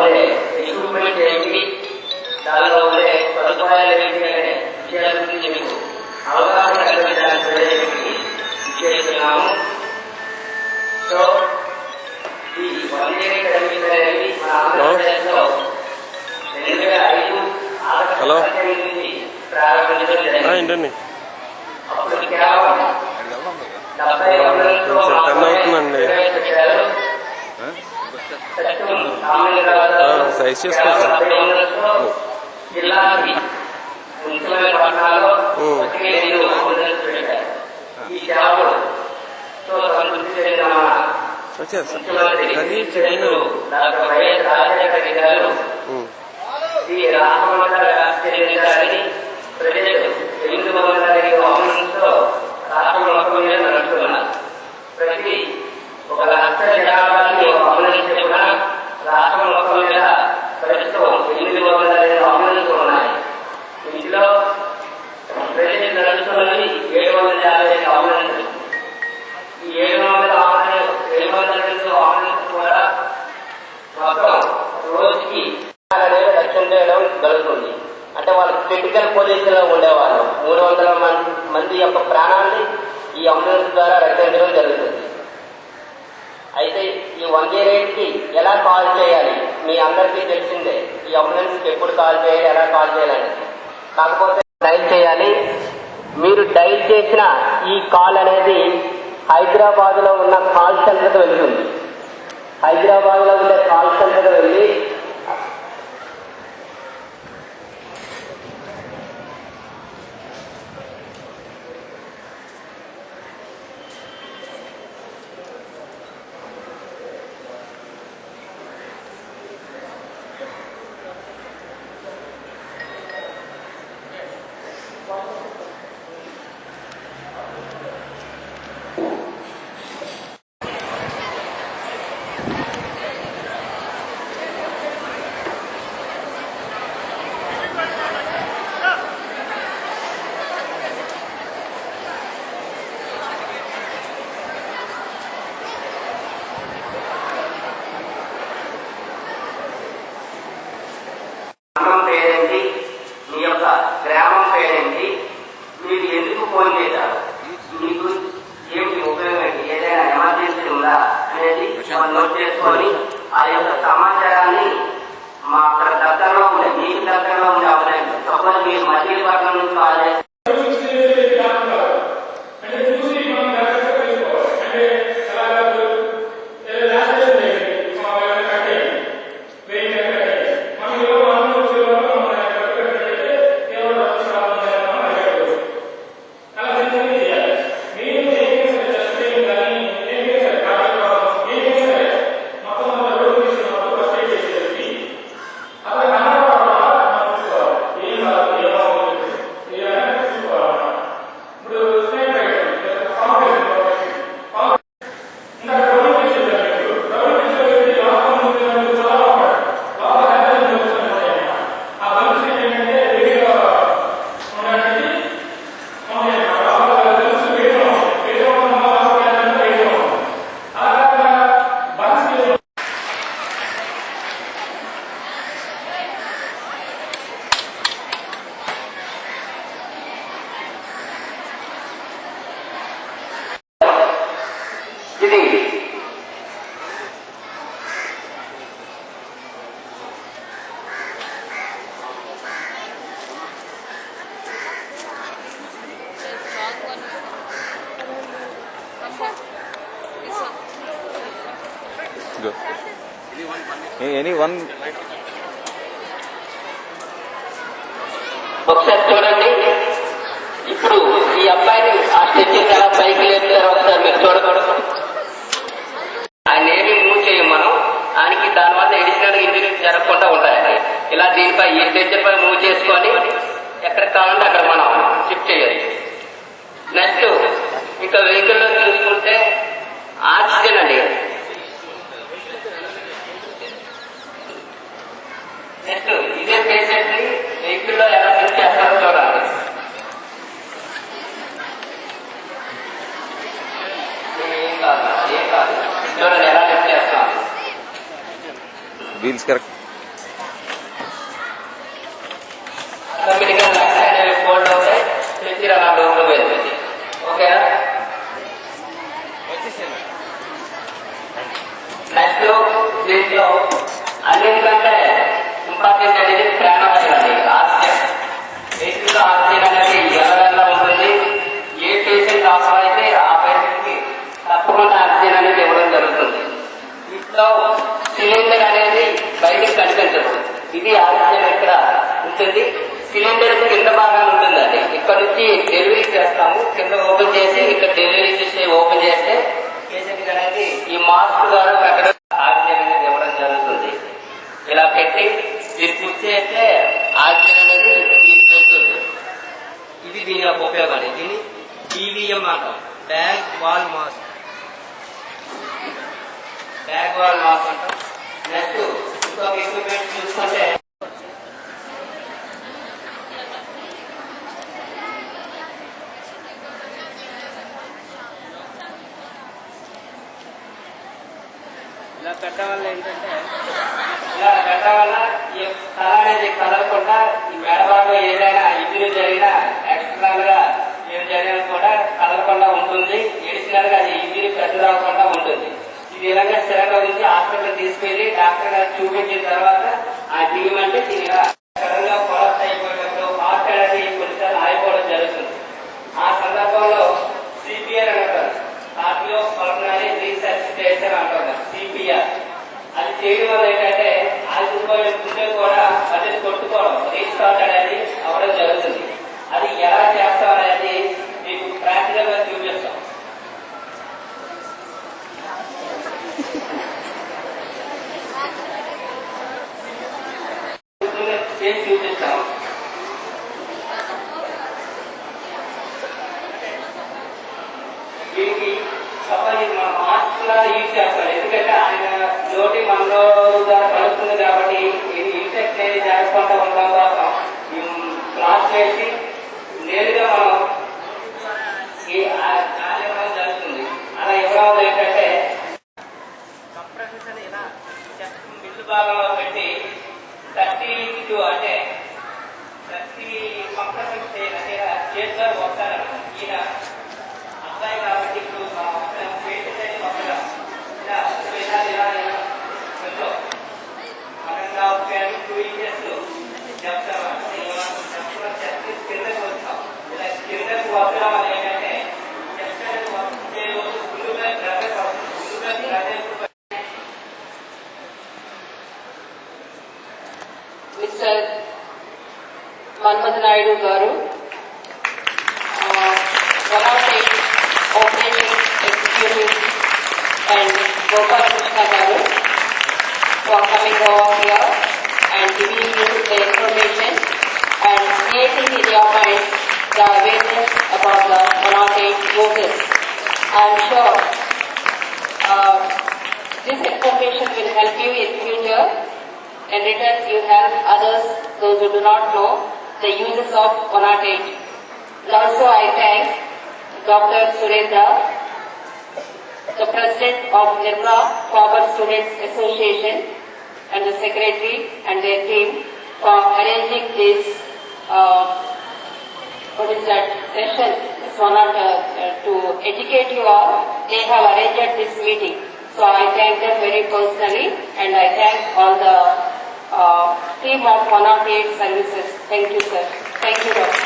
ఉండే ఎక్విప్మెంట్ ఏంటి, దానిలో ఉండే సదుపాయాలు ఏంటి అనే విషయాల గురించి మీకు అవగాహన కల్పించడానికి ప్రజలకి ఇచ్చేస్తున్నాము. సో ఈ 108 కమిషన్ అనేది మన ఆంధ్రప్రదేశ్లో 2005 ఆగస్టు 18 నుంచి ప్రారంభించడం జరిగింది. అప్పుడు కేవలం 70 వందలతో జిల్లాకి ముఖ్యమైన పట్టణాల్లో ఈ సేవలు సంతృప్తి చెందిన ముఖ్యమంత్రి డాక్టర్ వైఎస్ రాజశేఖర రెడ్డి గారు ఈ రాష్ట్రమంతా చెల్లించాలని ప్రజలు 802 అంబులెన్స్తో రాష్ట్రం మొత్తం మీద నడుస్తున్నారు. ప్రతి 1,00,000 జనాభాకి ఒక అంబులెన్స్ చెప్పిన రాష్ట్రం మొత్తం మీద ప్రస్తుతం 802 అంబులెన్స్లు ఉన్నాయి. ఇందులో ప్రజలు నడుస్తున్నది 755 అంబులెన్స్లు. ఈ 752 అంబులెన్స్ కూడా మొత్తం రోజుకి రక్షణ చేయడం జరుగుతుంది. అంటే వాళ్ళు క్రిటికల్ పొజిషన్ లో ఉండేవాళ్ళు 300 మంది యొక్క ప్రాణాన్ని ఈ అంబులెన్స్ ద్వారా రక్షించడం జరుగుతుంది. అయితే ఈ 108కి ఎలా కాల్ చేయాలి మీ అందరికీ తెలిసిందే. ఈ అంబులెన్స్కి ఎప్పుడు కాల్ చేయాలి, ఎలా కాల్ చేయాలని. కాకపోతే డైల్ చేయాలి. మీరు డైల్ చేసిన ఈ కాల్ అనేది హైదరాబాద్ లో ఉన్న కాల్ సెంటర్కి వెళ్తుంది. హైదరాబాద్ లో ఉండే కాల్ సెంటర్కి వెళ్ళి గ్రామం పేరేంటి, మీరు ఎందుకు ఫోన్ చేశారు, మీకు ఏమిటి ఉపయోగం ఏంటి, ఏదైనా ఎమర్జెన్సీ ఉందా అనేది నోట్ చేసుకొని ఆ యొక్క సమాచారాన్ని మా అక్కడ దగ్గరలో ఉండే మీకు దగ్గరలో ఉండే అవసరం. సపోజ్ మీరు మచిలీపట్నం నుంచి కాల్ చేస్తారు, ఇది ఒకసారి చూడండి. ఇప్పుడు ఈ అబ్బాయిని ఆ స్టెచ్ ఎలా పైకి లేపుతారో ఒకసారి మీరు చూడకూడదు. ఆయన ఏమి మూవ్ చేయం మనం, ఆయనకి దానివల్ల ఎడిషనల్ ఇంజరీస్ జరగకుండా ఉంటాయి. ఇలా దీనిపై ఈ స్టెచ్ పై మూవ్ చేసుకొని ఎక్కడికి కావాలంటే అక్కడ మనం షిఫ్ట్ చేయొచ్చు. నెక్స్ట్ ఇంకా వెహికల్ లో చూసుకుంటే ఆక్సిజన్ అండి. నెక్స్ట్ ఇదే పేషెంట్ ని వెహికల్ లో ఎలా ఫిక్స్ చేస్తారో చూడాలి. ఏం కాదు చూడండి ఎలా ఫిక్స్ చేస్తాం. వీల్స్ కరెక్ట్ ఇంపార్టెంట్ అనేది ప్రాణవాయువు అండి. ఆక్సిజన్ బేసిక్గా ఆక్సిజన్ అనేది ఎవరెల్లా ఉంటుంది. ఏ పేషెంట్ అవసరం అయితే ఆ పేషెంట్ కి తప్పకుండా ఆక్సిజన్ అనేది ఇవ్వడం జరుగుతుంది. ఇంట్లో సిలిండర్ అనేది బయటకు కనిపించదు. ఇది ఆక్సిజన్ ఇక్కడ ఉంటుంది. సిలిండర్ కింద భాగాన్ని ఉంటుందండి. ఇక్కడ నుంచి డెలివరీ చేస్తాము. కింద ఓపెన్ చేసి ఇక్కడ డెలివరీ చేసి ఓపెన్ చేస్తే పేషెంట్ అనేది ఈ మాస్క్ ద్వారా పెట్టడం ఆక్సిజన్ అనేది ఇవ్వడం జరుగుతుంది. ఇలా పెట్టి ఇది పుష్ చేస్తే ఆక్సిజన్ అనేది వెళ్తుంది. ఇది దీని యొక్క ఉపయోగం. దీన్ని PVM అంటాం, bag wall mask. Bag wall mask అంటాం. నెక్స్ట్ ఇంకొక ఎక్విప్మెంట్ చూసుకుంటే ఇలా పెట్టడం వల్ల ఏంటంటే ఇలా పెట్టడం వల్ల ఈ తల అనేది కదలకుండా ఈ మెడభాగం ఏదైనా ఇంజరీ జరిగినా ఎక్స్టర్నల్ గా ఏం జరిగినా కూడా కదలకుండా ఉంటుంది. ఎడిషనల్ గా అది ఇంజరీ పెద్దదవకుండా ఉంటుంది. ఈ విధంగా స్థిరంగా ఉంచి హాస్పిటల్ తీసుకెళ్లి డాక్టర్ గారు చూపించిన తర్వాత ఆ దిగమంటే దీనిగా సడన్ గా కొలప్స్ అయిపోయినప్పుడు హార్ట్ అనేది కొన్నిసార్లు ఆగిపోవడం జరుగుతుంది. ఆ సందర్భంలో CPR అంటారు, కార్డియో పల్మనరీ రీసెసిటేషన్ అంటారు, CPR. అది చేయడం వల్ల ఏంటంటే ఆగిపోయిన గుండె కూడా మళ్ళీ కొట్టుకోవడం, రీస్టార్ట్ అనేది అవ్వడం జరుగుతుంది. అది ఎలా చేస్తాం అనేది మీకు ప్రాక్టికల్ గా చూపిస్తాం. చూపిస్తాం. దీనికి మనం మాస్క్ లా యూజ్ చేస్తాం. ఎందుకంటే ఆయన నోటి మనలో కలుస్తుంది కాబట్టి ఇది ఇన్ఫెక్ట్ అనేది జరగకుండా ఉండడం కోసం క్లాస్ వేసి నేరుగా మనం గాలి ఇవ్వడం జరుగుతుంది. అలా ఇవ్వడం వల్ల ఏంటంటే కంప్రెషన్ ఇలా చెస్ట్ మిల్లు భాగంలో పెట్టి 32 అంటే 30 కంప్రెషన్ చేతిలో వస్తారు. ఈయన అబ్బాయి కాబట్టి ఇప్పుడు పేషెంట్ అయితే మొత్తం ఇలా 2 ఇంచెస్ చెప్తాం. కిందకు వస్తాం. ఇలా కిందకు వస్తడం వల్ల ఏంటంటే చెస్ట్ అనేది వస్తే ముందుగా గ్రహ మిస్టర్ మన్మథ నాయుడు గారు, 108 operation executive and Gopal Krishna garu for coming over here and giving you the information and creating in your mind the awareness about the 108 courses. I am sure this information will help you in future. In return, you help others, those who do not know the uses of 108. And also I thank Dr. Surendra, the President of Nirma Forward Students Association and the Secretary and their team for arranging this session to educate you all. They have arranged this meeting. So I thank them very personally and I thank all the team of 108 services. Thank you, sir. Thank you, Dr.